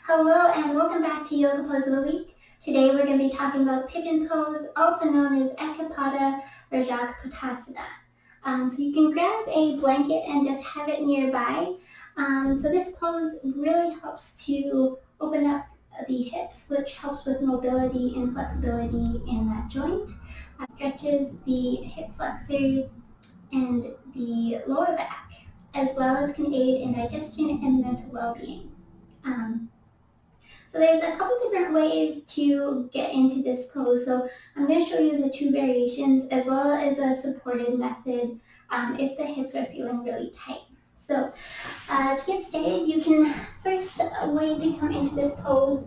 Hello and welcome back to Yoga Pose of the Week. Today we're going to be talking about Pigeon Pose, also known as Eka Pada Rajakapotasana. So you can grab a blanket and just have it nearby. So this pose really helps to open up the hips, which helps with mobility and flexibility in that joint. Stretches the hip flexors and the lower back, as well as can aid in digestion and mental well-being. So there's a couple different ways to get into this pose. So I'm going to show you the two variations as well as a supported method if the hips are feeling really tight. So to get started, you can first way to come into this pose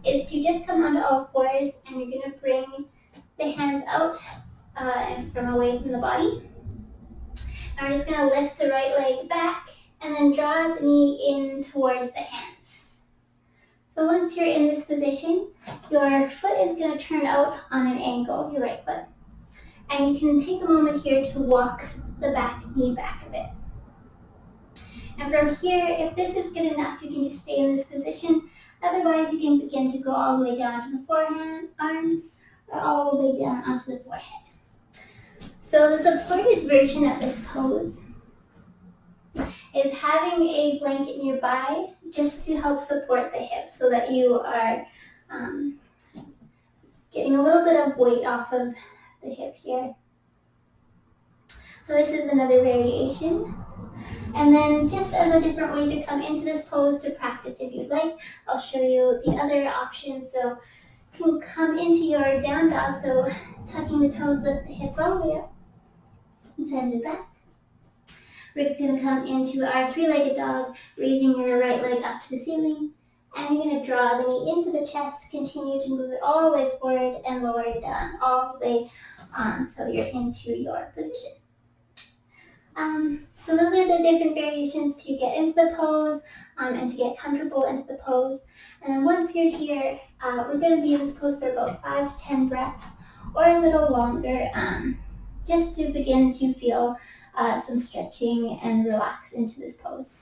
is to just come onto all fours, and you're going to bring the hands out and from away from the body. And we're just going to lift the right leg back and then draw the knee in towards the hands. So once you're in this position, your foot is going to turn out on an angle, your right foot. And you can take a moment here to walk the back knee back a bit. And from here, if this is good enough, you can just stay in this position. Otherwise, you can begin to go all the way down to the forehand, arms, or all the way down onto the forehead. So the supported version of this pose is having a blanket nearby just to help support the hips so that you are getting a little bit of weight off of the hip here. So this is another variation. And then just as a different way to come into this pose to practice if you'd like, I'll show you the other option. So you can come into your down dog, so tucking the toes, lift the hips all the way up and send it back. We're going to come into our three-legged dog, raising your right leg up to the ceiling. And you're going to draw the knee into the chest, continue to move it all the way forward and lower it down all the way so you're into your position. So those are the different variations to get into the pose and to get comfortable into the pose. And then once you're here, we're going to be in this pose for about 5 to 10 breaths or a little longer just to begin to feel some stretching and relax into this pose.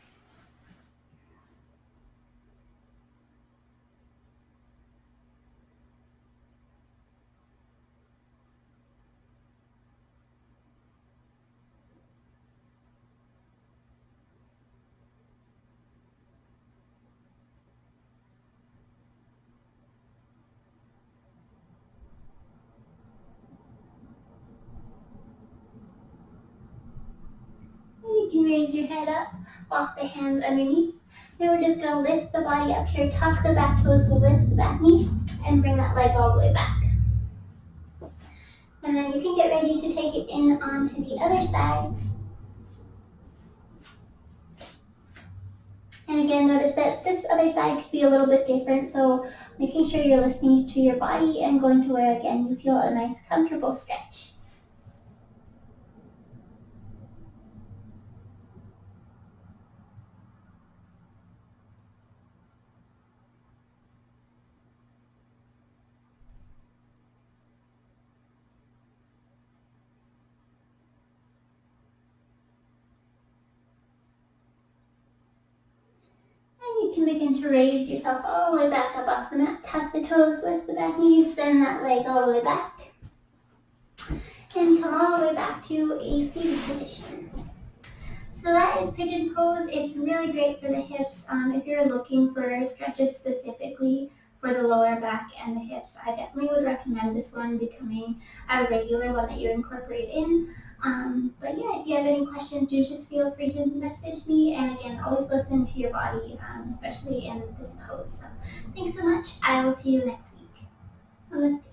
You can raise your head up, walk the hands underneath. Now we're just going to lift the body up here, tuck the back toes, so lift the back knee, and bring that leg all the way back. And then you can get ready to take it in onto the other side. And again, notice that this other side could be a little bit different, so making sure you're listening to your body and going to where, again, you feel a nice, comfortable stretch. You can begin to raise yourself all the way back up off the mat. Tuck the toes, lift the back knees, send that leg all the way back. And come all the way back to a seated position. So that is Pigeon Pose. It's really great for the hips. If you're looking for stretches specifically for the lower back and the hips, I definitely would recommend this one becoming a regular one that you incorporate in. But yeah, if you have any questions, do just feel free to message me. And again, always listen to your body, especially in this pose. So thanks so much. I will see you next week. Namaste.